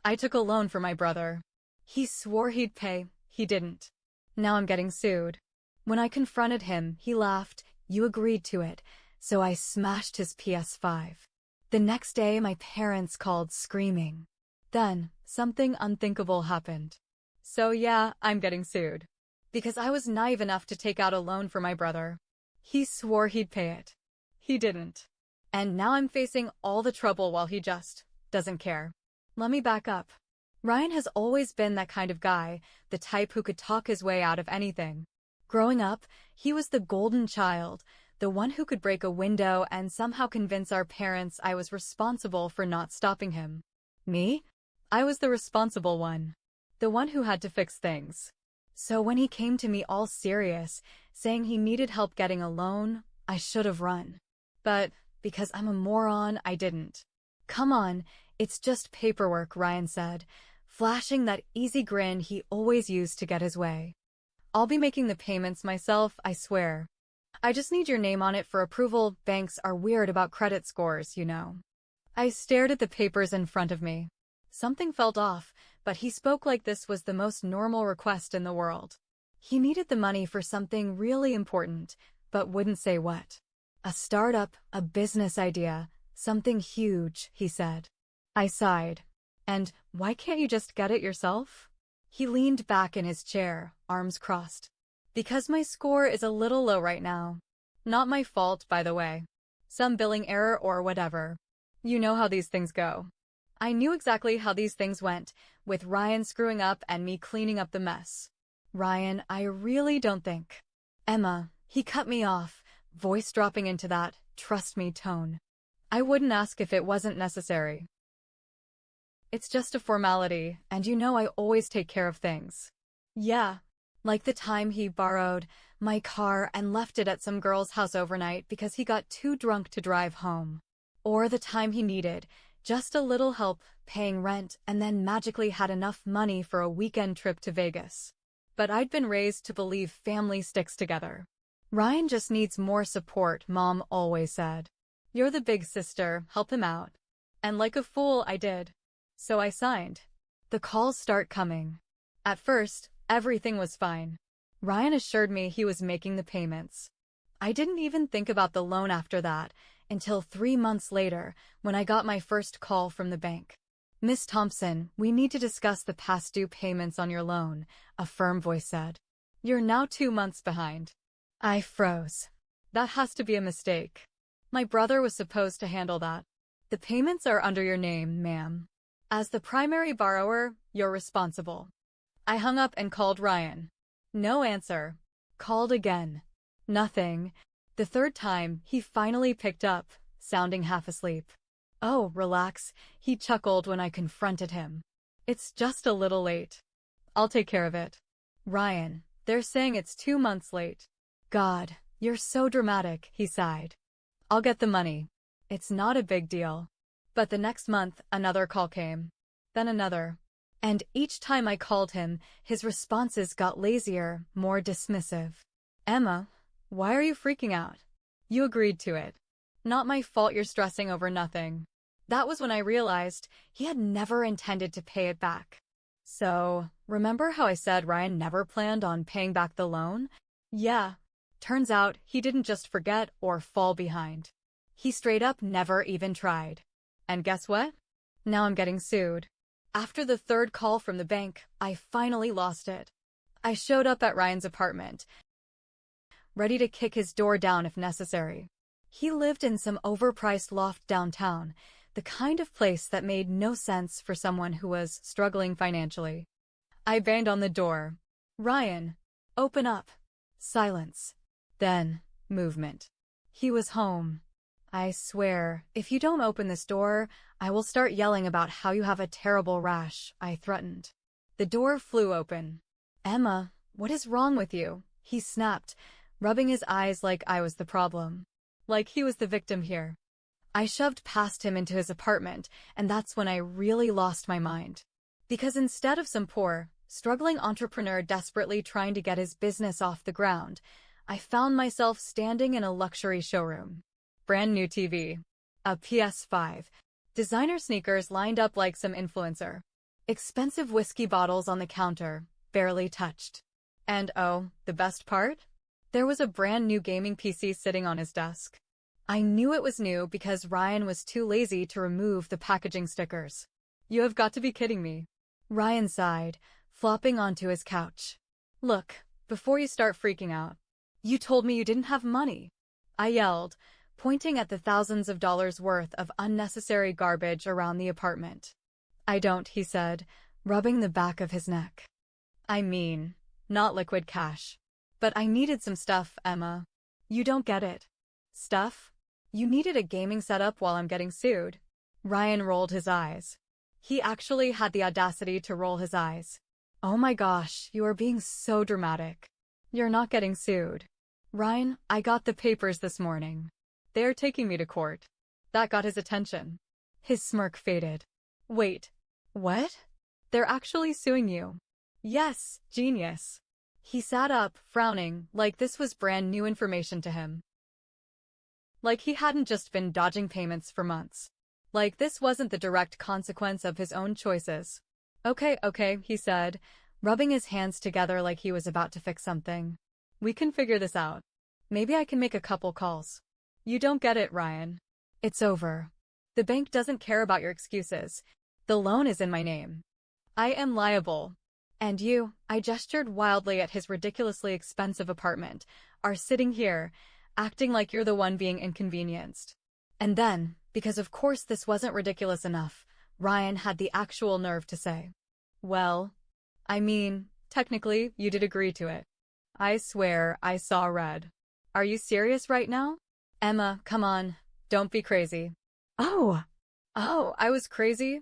I took a loan for my brother. He swore he'd pay, he didn't. Now I'm getting sued. When I confronted him, he laughed. You agreed to it, so I smashed his PS5. The next day, my parents called screaming. Then, something unthinkable happened. So yeah, I'm getting sued. Because I was naive enough to take out a loan for my brother. He swore he'd pay it. He didn't. And now I'm facing all the trouble while he just doesn't care. Let me back up. Ryan has always been that kind of guy, the type who could talk his way out of anything. Growing up, he was the golden child, the one who could break a window and somehow convince our parents I was responsible for not stopping him. Me? I was the responsible one. The one who had to fix things. So when he came to me all serious, saying he needed help getting a loan, I should have run. But because I'm a moron, I didn't. Come on, it's just paperwork, Ryan said, flashing that easy grin he always used to get his way. I'll be making the payments myself, I swear. I just need your name on it for approval. Banks are weird about credit scores, you know. I stared at the papers in front of me. Something felt off, but he spoke like this was the most normal request in the world. He needed the money for something really important, but wouldn't say what. A startup, a business idea, something huge, he said. I sighed. And why can't you just get it yourself? He leaned back in his chair, arms crossed. Because my score is a little low right now. Not my fault, by the way. Some billing error or whatever. You know how these things go. I knew exactly how these things went, with Ryan screwing up and me cleaning up the mess. Ryan, I really don't think. Emma, he cut me off, voice dropping into that trust me tone. I wouldn't ask if it wasn't necessary. It's just a formality, and you know I always take care of things. Yeah. Like the time he borrowed my car and left it at some girl's house overnight because he got too drunk to drive home. Or the time he needed just a little help paying rent and then magically had enough money for a weekend trip to Vegas. But I'd been raised to believe family sticks together. Ryan just needs more support, Mom always said. You're the big sister, help him out. And like a fool, I did. So I signed. The calls start coming. At first, everything was fine. Ryan assured me he was making the payments. I didn't even think about the loan after that, until 3 months later, when I got my first call from the bank. Miss Thompson, we need to discuss the past due payments on your loan, a firm voice said. You're now 2 months behind. I froze. That has to be a mistake. My brother was supposed to handle that. The payments are under your name, ma'am. As the primary borrower, you're responsible. I hung up and called Ryan. No answer. Called again. Nothing. The third time, he finally picked up, sounding half asleep. Oh, relax, he chuckled when I confronted him. It's just a little late. I'll take care of it. Ryan, they're saying it's 2 months late. God, you're so dramatic, he sighed. I'll get the money. It's not a big deal. But the next month, another call came. Then another. And each time I called him, his responses got lazier, more dismissive. Emma, why are you freaking out? You agreed to it. Not my fault you're stressing over nothing. That was when I realized he had never intended to pay it back. So, remember how I said Ryan never planned on paying back the loan? Yeah. Turns out he didn't just forget or fall behind. He straight up never even tried. And guess what? Now I'm getting sued. After the third call from the bank, I finally lost it. I showed up at Ryan's apartment, ready to kick his door down if necessary. He lived in some overpriced loft downtown, the kind of place that made no sense for someone who was struggling financially. I banged on the door. Ryan, open up. Silence. Then, movement. He was home. I swear, if you don't open this door, I will start yelling about how you have a terrible rash, I threatened. The door flew open. Emma, what is wrong with you? He snapped, rubbing his eyes like I was the problem. Like he was the victim here. I shoved past him into his apartment, and that's when I really lost my mind. Because instead of some poor, struggling entrepreneur desperately trying to get his business off the ground, I found myself standing in a luxury showroom. Brand new TV. A PS5. Designer sneakers lined up like some influencer. Expensive whiskey bottles on the counter, barely touched. And oh, the best part? There was a brand new gaming PC sitting on his desk. I knew it was new because Ryan was too lazy to remove the packaging stickers. You have got to be kidding me. Ryan sighed, flopping onto his couch. Look, before you start freaking out, you told me you didn't have money. I yelled, pointing at the thousands of dollars worth of unnecessary garbage around the apartment. I don't, he said, rubbing the back of his neck. I mean, not liquid cash. But I needed some stuff, Emma. You don't get it. Stuff? You needed a gaming setup while I'm getting sued. Ryan rolled his eyes. He actually had the audacity to roll his eyes. Oh my gosh, you are being so dramatic. You're not getting sued. Ryan, I got the papers this morning. They're taking me to court. That got his attention. His smirk faded. Wait. What? They're actually suing you. Yes, genius. He sat up, frowning, like this was brand new information to him. Like he hadn't just been dodging payments for months. Like this wasn't the direct consequence of his own choices. Okay, he said, rubbing his hands together like he was about to fix something. We can figure this out. Maybe I can make a couple calls. You don't get it, Ryan. It's over. The bank doesn't care about your excuses. The loan is in my name. I am liable. And you, I gestured wildly at his ridiculously expensive apartment, are sitting here, acting like you're the one being inconvenienced. And then, because of course this wasn't ridiculous enough, Ryan had the actual nerve to say, well, I mean, technically, you did agree to it. I swear I saw red. Are you serious right now? Emma, come on, don't be crazy. Oh, I was crazy?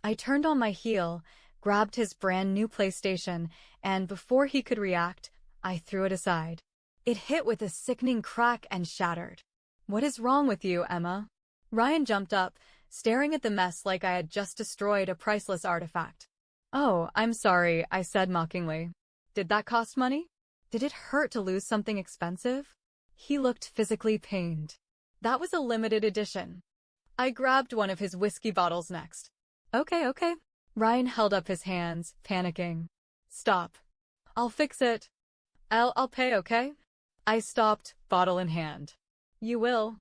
I turned on my heel, grabbed his brand new PlayStation, and before he could react, I threw it aside. It hit with a sickening crack and shattered. What is wrong with you, Emma? Ryan jumped up, staring at the mess like I had just destroyed a priceless artifact. Oh, I'm sorry, I said mockingly. Did that cost money? Did it hurt to lose something expensive? He looked physically pained. That was a limited edition. I grabbed one of his whiskey bottles next. Okay. Ryan held up his hands, panicking. Stop. I'll fix it. I'll pay, okay? I stopped, bottle in hand. You will,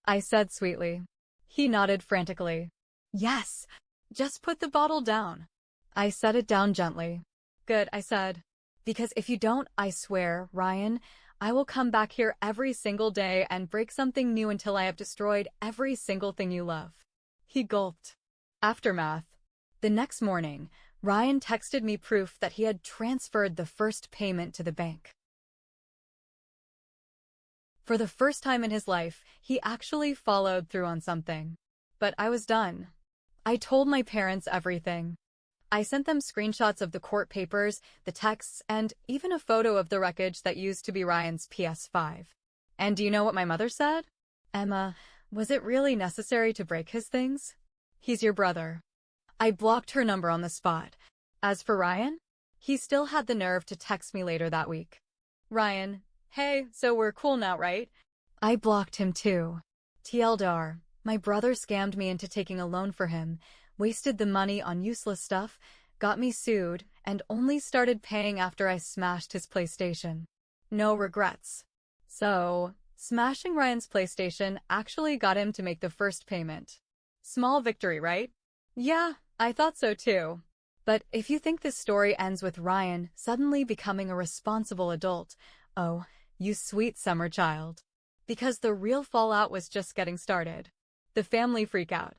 I said sweetly. He nodded frantically. Yes, just put the bottle down. I set it down gently. Good, I said. Because if you don't, I swear, Ryan, I will come back here every single day and break something new until I have destroyed every single thing you love. He gulped. Aftermath. The next morning, Ryan texted me proof that he had transferred the first payment to the bank. For the first time in his life, he actually followed through on something. But I was done. I told my parents everything. I sent them screenshots of the court papers, the texts, and even a photo of the wreckage that used to be Ryan's PS5. And do you know what my mother said? Emma, was it really necessary to break his things? He's your brother. I blocked her number on the spot. As for Ryan, he still had the nerve to text me later that week. Ryan, hey, so we're cool now, right? I blocked him too. TLDR, my brother scammed me into taking a loan for him, wasted the money on useless stuff, got me sued, and only started paying after I smashed his PlayStation. No regrets. So, smashing Ryan's PlayStation actually got him to make the first payment. Small victory, right? Yeah, I thought so too. But if you think this story ends with Ryan suddenly becoming a responsible adult, oh, you sweet summer child. Because the real fallout was just getting started. The family freakout.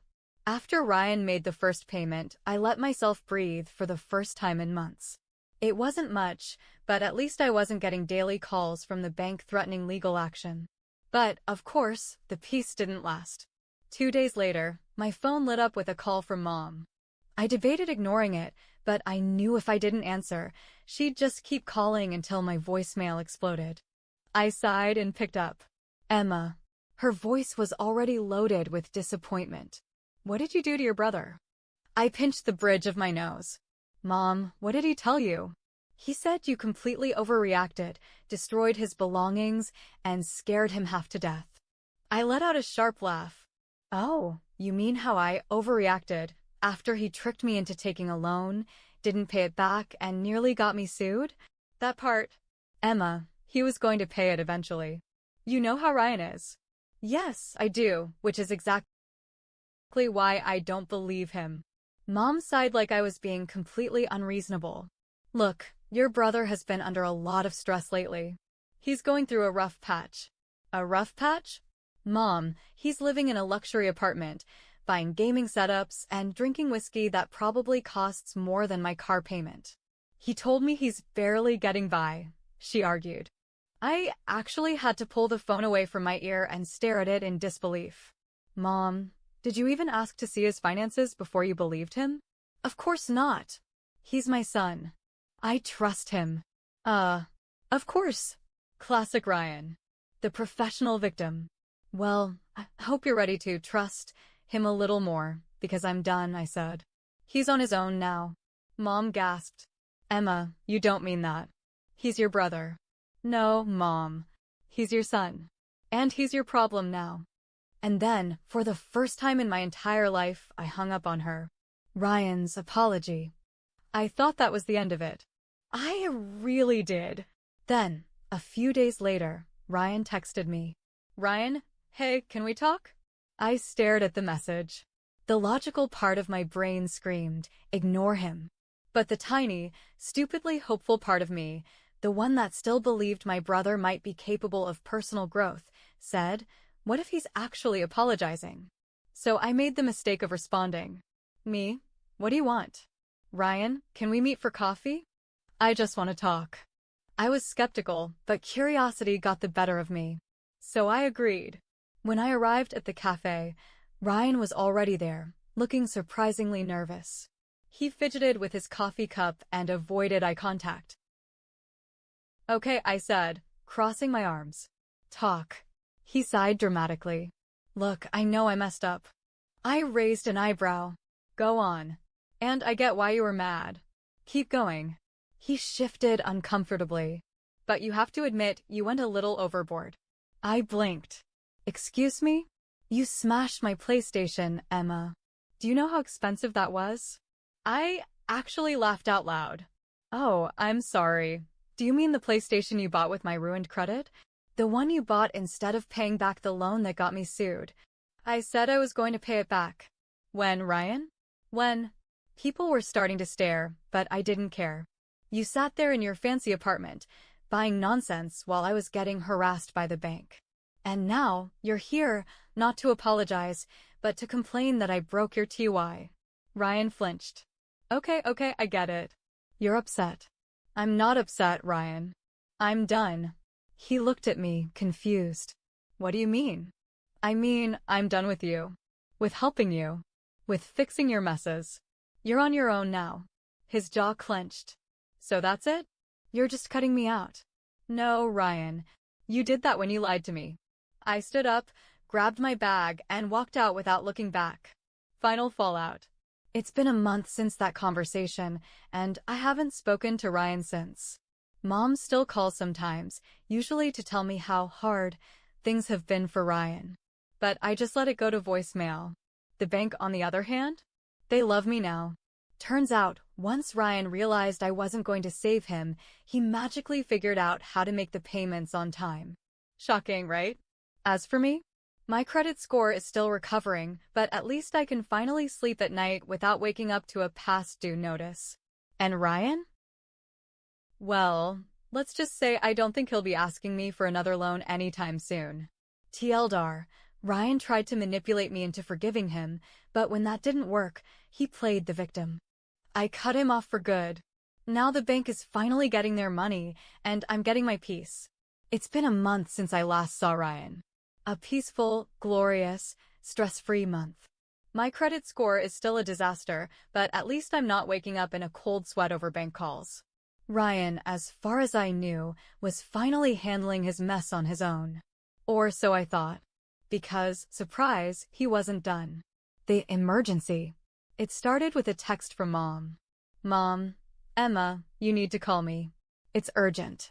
After Ryan made the first payment, I let myself breathe for the first time in months. It wasn't much, but at least I wasn't getting daily calls from the bank threatening legal action. But, of course, the peace didn't last. 2 days later, my phone lit up with a call from Mom. I debated ignoring it, but I knew if I didn't answer, she'd just keep calling until my voicemail exploded. I sighed and picked up. Emma. Her voice was already loaded with disappointment. What did you do to your brother? I pinched the bridge of my nose. Mom, what did he tell you? He said you completely overreacted, destroyed his belongings, and scared him half to death. I let out a sharp laugh. Oh, you mean how I overreacted, after he tricked me into taking a loan, didn't pay it back, and nearly got me sued? That part. Emma, he was going to pay it eventually. You know how Ryan is. Yes, I do, which is exactly why I don't believe him. Mom sighed like I was being completely unreasonable. Look, your brother has been under a lot of stress lately. He's going through a rough patch. A rough patch? Mom, he's living in a luxury apartment, buying gaming setups, and drinking whiskey that probably costs more than my car payment. He told me he's barely getting by, she argued. I actually had to pull the phone away from my ear and stare at it in disbelief. Mom, did you even ask to see his finances before you believed him? Of course not. He's my son. I trust him. Of course. Classic Ryan. The professional victim. Well, I hope you're ready to trust him a little more, because I'm done, I said. He's on his own now. Mom gasped. Emma, you don't mean that. He's your brother. No, Mom. He's your son. And he's your problem now. And then, for the first time in my entire life, I hung up on her. Ryan's apology. I thought that was the end of it. I really did. Then, a few days later, Ryan texted me. Ryan, hey, can we talk? I stared at the message. The logical part of my brain screamed, ignore him. But the tiny, stupidly hopeful part of me, the one that still believed my brother might be capable of personal growth, said, what if he's actually apologizing? So I made the mistake of responding. Me? What do you want? Ryan, can we meet for coffee? I just want to talk. I was skeptical, but curiosity got the better of me. So I agreed. When I arrived at the cafe, Ryan was already there, looking surprisingly nervous. He fidgeted with his coffee cup and avoided eye contact. Okay, I said, crossing my arms. Talk. He sighed dramatically. Look, I know I messed up. I raised an eyebrow. Go on. And I get why you were mad. Keep going. He shifted uncomfortably. But you have to admit, you went a little overboard. I blinked. Excuse me? You smashed my PlayStation, Emma. Do you know how expensive that was? I actually laughed out loud. Oh, I'm sorry. Do you mean the PlayStation you bought with my ruined credit? The one you bought instead of paying back the loan that got me sued. I said I was going to pay it back. When, Ryan? When? People were starting to stare, but I didn't care. You sat there in your fancy apartment, buying nonsense while I was getting harassed by the bank. And now, you're here, not to apologize, but to complain that I broke your TY. Ryan flinched. Okay, I get it. You're upset. I'm not upset, Ryan. I'm done. He looked at me, confused. What do you mean? I mean, I'm done with you. With helping you. With fixing your messes. You're on your own now. His jaw clenched. So that's it? You're just cutting me out. No, Ryan. You did that when you lied to me. I stood up, grabbed my bag, and walked out without looking back. Final fallout. It's been a month since that conversation, and I haven't spoken to Ryan since. Mom still calls sometimes, usually to tell me how hard things have been for Ryan. But I just let it go to voicemail. The bank, on the other hand? They love me now. Turns out, once Ryan realized I wasn't going to save him, he magically figured out how to make the payments on time. Shocking, right? As for me, my credit score is still recovering, but at least I can finally sleep at night without waking up to a past due notice. And Ryan? Well, let's just say I don't think he'll be asking me for another loan anytime soon. TLDR, Ryan tried to manipulate me into forgiving him, but when that didn't work, he played the victim. I cut him off for good. Now the bank is finally getting their money, and I'm getting my peace. It's been a month since I last saw Ryan. A peaceful, glorious, stress-free month. My credit score is still a disaster, but at least I'm not waking up in a cold sweat over bank calls. Ryan, as far as I knew, was finally handling his mess on his own. Or so I thought. Because, surprise, he wasn't done. The emergency. It started with a text from Mom. Mom, Emma, you need to call me. It's urgent.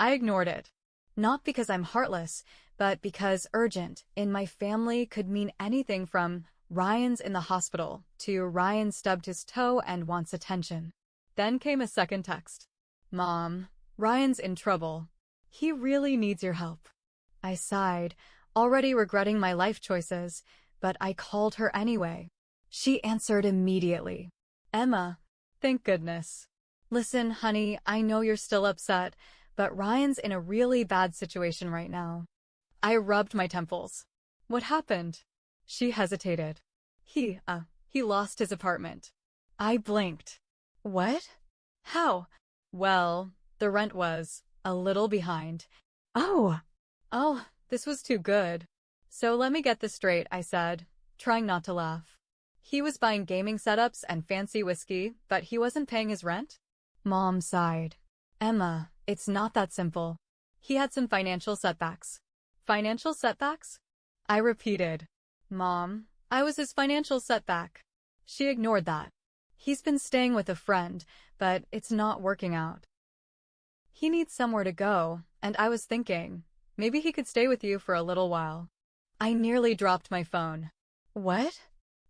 I ignored it. Not because I'm heartless, but because urgent in my family could mean anything from Ryan's in the hospital, to Ryan stubbed his toe and wants attention. Then came a second text. Mom, Ryan's in trouble. He really needs your help. I sighed, already regretting my life choices, but I called her anyway. She answered immediately. Emma, thank goodness. Listen, honey, I know you're still upset, but Ryan's in a really bad situation right now. I rubbed my temples. What happened? She hesitated. He lost his apartment. I blinked. What? How? Well, the rent was a little behind. Oh, this was too good. So let me get this straight, I said, trying not to laugh. He was buying gaming setups and fancy whiskey, but he wasn't paying his rent? Mom sighed. Emma, it's not that simple. He had some financial setbacks. Financial setbacks? I repeated. Mom, I was his financial setback. She ignored that. He's been staying with a friend, but it's not working out. He needs somewhere to go, and I was thinking, maybe he could stay with you for a little while. I nearly dropped my phone. What?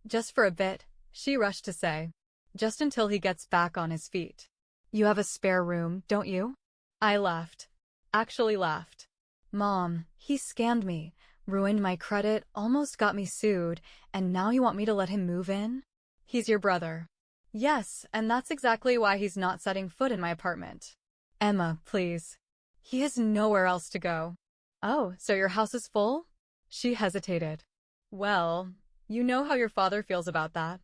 Just for a bit, she rushed to say. Just until he gets back on his feet. You have a spare room, don't you? I laughed. Actually laughed. Mom, he scammed me, ruined my credit, almost got me sued, and now you want me to let him move in? He's your brother. Yes, and that's exactly why he's not setting foot in my apartment. Emma, please. He has nowhere else to go. Oh, so your house is full? She hesitated. Well, you know how your father feels about that.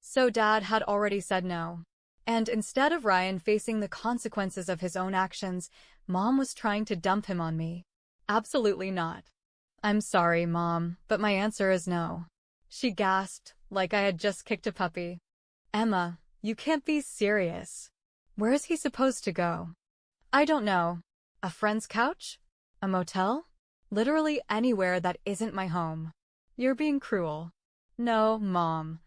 So Dad had already said no. And instead of Ryan facing the consequences of his own actions, Mom was trying to dump him on me. Absolutely not. I'm sorry, Mom, but my answer is no. She gasped, like I had just kicked a puppy. Emma, you can't be serious. Where is he supposed to go? I don't know. A friend's couch? A motel? Literally anywhere that isn't my home. You're being cruel. No, Mom.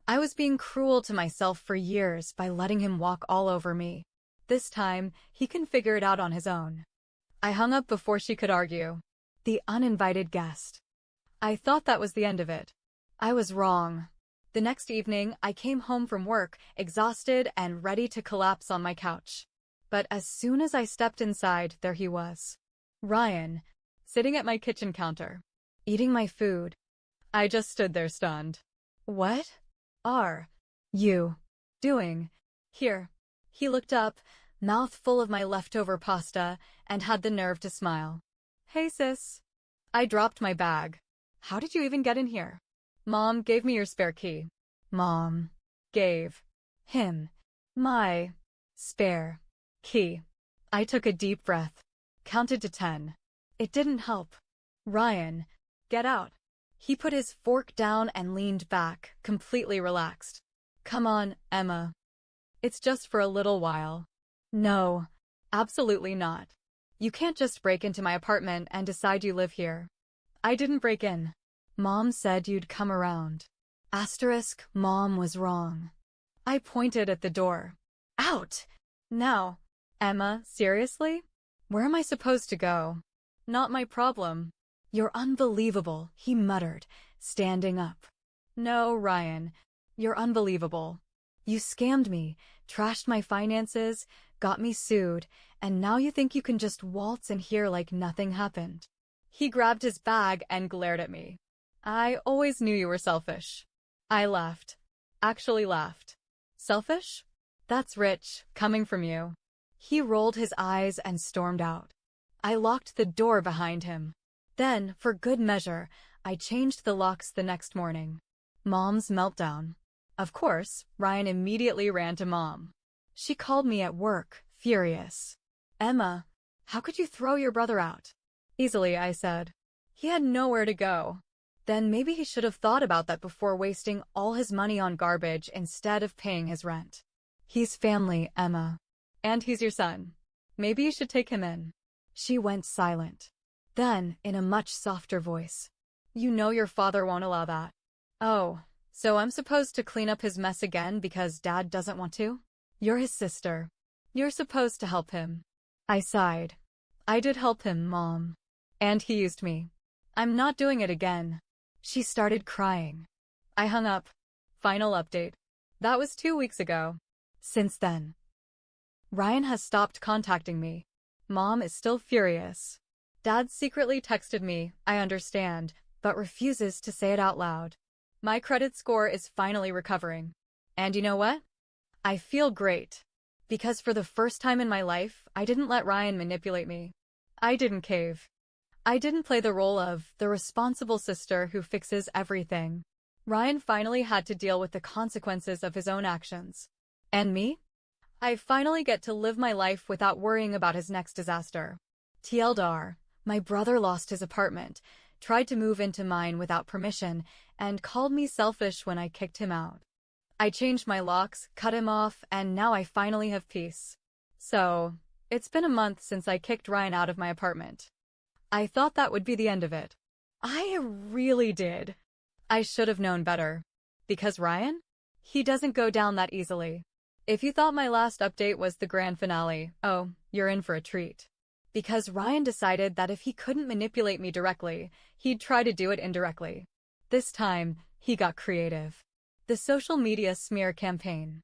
I was being cruel to myself for years by letting him walk all over me. This time, he can figure it out on his own. I hung up before she could argue. The uninvited guest. I thought that was the end of it. I was wrong. The next evening, I came home from work, exhausted and ready to collapse on my couch. But as soon as I stepped inside, there he was. Ryan, sitting at my kitchen counter, eating my food. I just stood there stunned. What are you doing here? He looked up, mouth full of my leftover pasta, and had the nerve to smile. Hey, sis. I dropped my bag. How did you even get in here? Mom gave me your spare key. Mom gave him my spare key. I took a deep breath, counted to 10. It didn't help. Ryan, get out. He put his fork down and leaned back, completely relaxed. Come on, Emma. It's just for a little while. No, absolutely not. You can't just break into my apartment and decide you live here. I didn't break in. Mom said you'd come around. Asterisk, Mom was wrong. I pointed at the door. Out! Now. Emma, seriously? Where am I supposed to go? Not my problem. You're unbelievable, he muttered, standing up. No, Ryan, you're unbelievable. You scammed me, trashed my finances, got me sued, and now you think you can just waltz in here like nothing happened. He grabbed his bag and glared at me. I always knew you were selfish. I laughed. Actually laughed. Selfish? That's rich, coming from you. He rolled his eyes and stormed out. I locked the door behind him. Then, for good measure, I changed the locks the next morning. Mom's meltdown. Of course, Ryan immediately ran to Mom. She called me at work, furious. Emma, how could you throw your brother out? Easily, I said. He had nowhere to go. Then maybe he should have thought about that before wasting all his money on garbage instead of paying his rent. He's family, Emma. And he's your son. Maybe you should take him in. She went silent. Then, in a much softer voice. You know your father won't allow that. Oh, so I'm supposed to clean up his mess again because Dad doesn't want to? You're his sister. You're supposed to help him. I sighed. I did help him, Mom. And he used me. I'm not doing it again. She started crying. I hung up. Final update. That was 2 weeks ago. Since then, Ryan has stopped contacting me. Mom is still furious. Dad secretly texted me, I understand, but refuses to say it out loud. My credit score is finally recovering. And you know what? I feel great. Because for the first time in my life, I didn't let Ryan manipulate me. I didn't cave. I didn't play the role of the responsible sister who fixes everything. Ryan finally had to deal with the consequences of his own actions. And me? I finally get to live my life without worrying about his next disaster. TLDR, my brother lost his apartment, tried to move into mine without permission, and called me selfish when I kicked him out. I changed my locks, cut him off, and now I finally have peace. So, it's been a month since I kicked Ryan out of my apartment. I thought that would be the end of it. I really did. I should have known better. Because Ryan? He doesn't go down that easily. If you thought my last update was the grand finale, oh, you're in for a treat. Because Ryan decided that if he couldn't manipulate me directly, he'd try to do it indirectly. This time, he got creative. The social media smear campaign.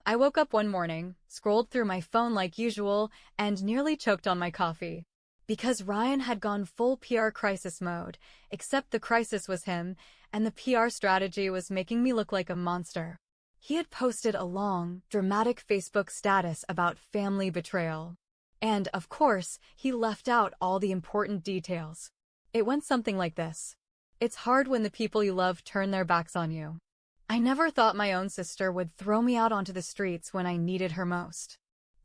I woke up one morning, scrolled through my phone like usual, and nearly choked on my coffee. Because Ryan had gone full PR crisis mode, except the crisis was him, and the PR strategy was making me look like a monster. He had posted a long, dramatic Facebook status about family betrayal. And, of course, he left out all the important details. It went something like this. It's hard when the people you love turn their backs on you. I never thought my own sister would throw me out onto the streets when I needed her most.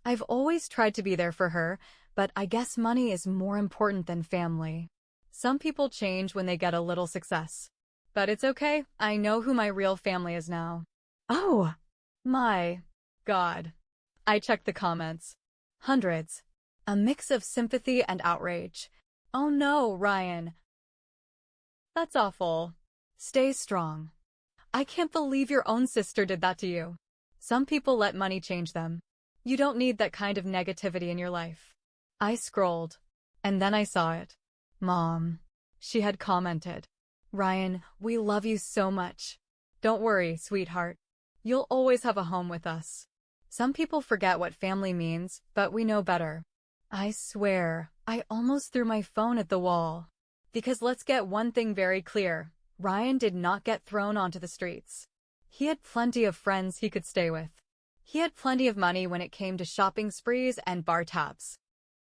I've always tried to be there for her, but I guess money is more important than family. Some people change when they get a little success. But it's okay, I know who my real family is now. Oh, my God. I checked the comments. Hundreds. A mix of sympathy and outrage. Oh no, Ryan. That's awful. Stay strong. I can't believe your own sister did that to you. Some people let money change them. You don't need that kind of negativity in your life. I scrolled. And then I saw it. Mom. She had commented. Ryan, we love you so much. Don't worry, sweetheart. You'll always have a home with us. Some people forget what family means, but we know better. I swear, I almost threw my phone at the wall. Because let's get one thing very clear. Ryan did not get thrown onto the streets. He had plenty of friends he could stay with. He had plenty of money when it came to shopping sprees and bar tabs.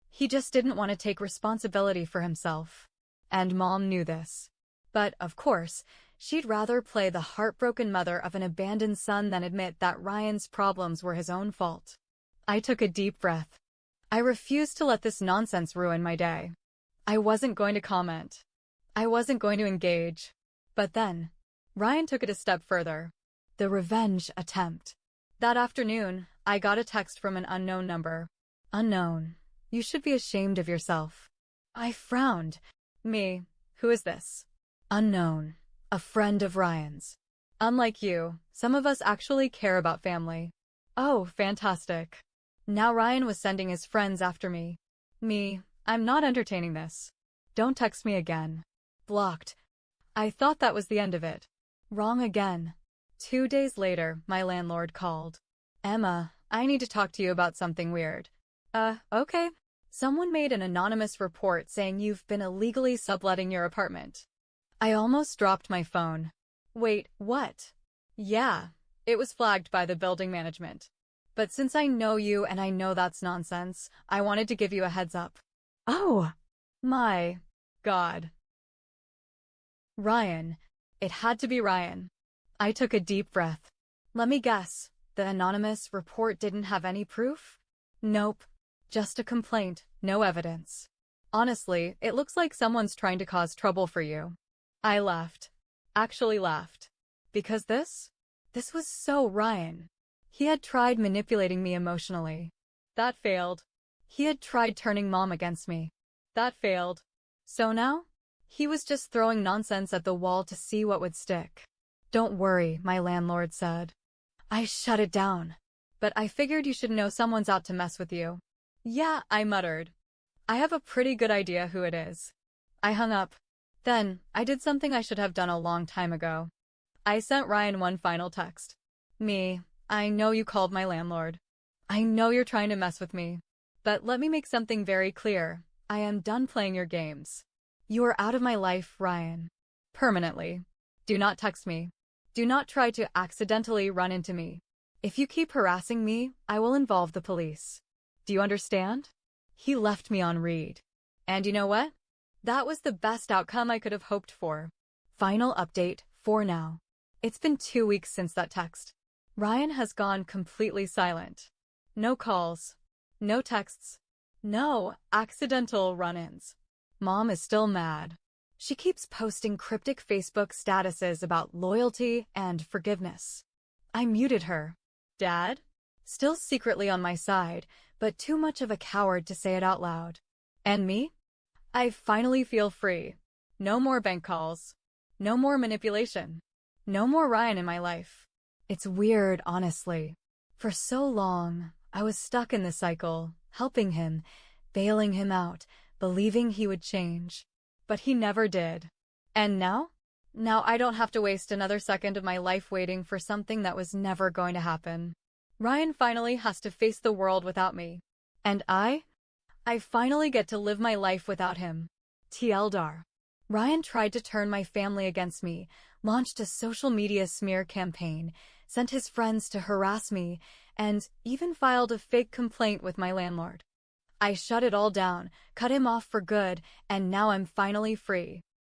He just didn't want to take responsibility for himself. And Mom knew this. But, of course, she'd rather play the heartbroken mother of an abandoned son than admit that Ryan's problems were his own fault. I took a deep breath. I refused to let this nonsense ruin my day. I wasn't going to comment. I wasn't going to engage. But then, Ryan took it a step further. The revenge attempt. That afternoon, I got a text from an unknown number. Unknown. You should be ashamed of yourself. I frowned. Me. Who is this? Unknown. A friend of Ryan's. Unlike you, some of us actually care about family. Oh, fantastic. Now Ryan was sending his friends after me. Me. I'm not entertaining this. Don't text me again. Blocked. I thought that was the end of it. Wrong again. 2 days later, my landlord called. Emma, I need to talk to you about something weird. Okay. Someone made an anonymous report saying you've been illegally subletting your apartment. I almost dropped my phone. Wait, what? Yeah, it was flagged by the building management. But since I know you and I know that's nonsense, I wanted to give you a heads up. Oh, my God. Ryan. It had to be Ryan. I took a deep breath. Let me guess, the anonymous report didn't have any proof? Nope. Just a complaint, no evidence. Honestly, it looks like someone's trying to cause trouble for you. I laughed. Actually laughed. Because this was so Ryan. He had tried manipulating me emotionally. That failed. He had tried turning Mom against me. That failed. So now? He was just throwing nonsense at the wall to see what would stick. Don't worry, my landlord said. I shut it down. But I figured you should know someone's out to mess with you. Yeah, I muttered. I have a pretty good idea who it is. I hung up. Then, I did something I should have done a long time ago. I sent Ryan one final text. Me, I know you called my landlord. I know you're trying to mess with me. But let me make something very clear. I am done playing your games. You are out of my life, Ryan. Permanently. Do not text me. Do not try to accidentally run into me. If you keep harassing me, I will involve the police. Do you understand? He left me on read. And you know what? That was the best outcome I could have hoped for. Final update, for now. It's been 2 weeks since that text. Ryan has gone completely silent. No calls. No texts. No accidental run-ins. Mom is still mad. She keeps posting cryptic Facebook statuses about loyalty and forgiveness. I muted her. Dad? Still secretly on my side, but too much of a coward to say it out loud. And me? I finally feel free. No more bank calls. No more manipulation. No more Ryan in my life. It's weird, honestly. For so long, I was stuck in this cycle, helping him, bailing him out, believing he would change. But he never did. And now? Now I don't have to waste another second of my life waiting for something that was never going to happen. Ryan finally has to face the world without me. And I finally get to live my life without him. TLDR. Ryan tried to turn my family against me, launched a social media smear campaign, sent his friends to harass me, and even filed a fake complaint with my landlord. I shut it all down, cut him off for good, and now I'm finally free.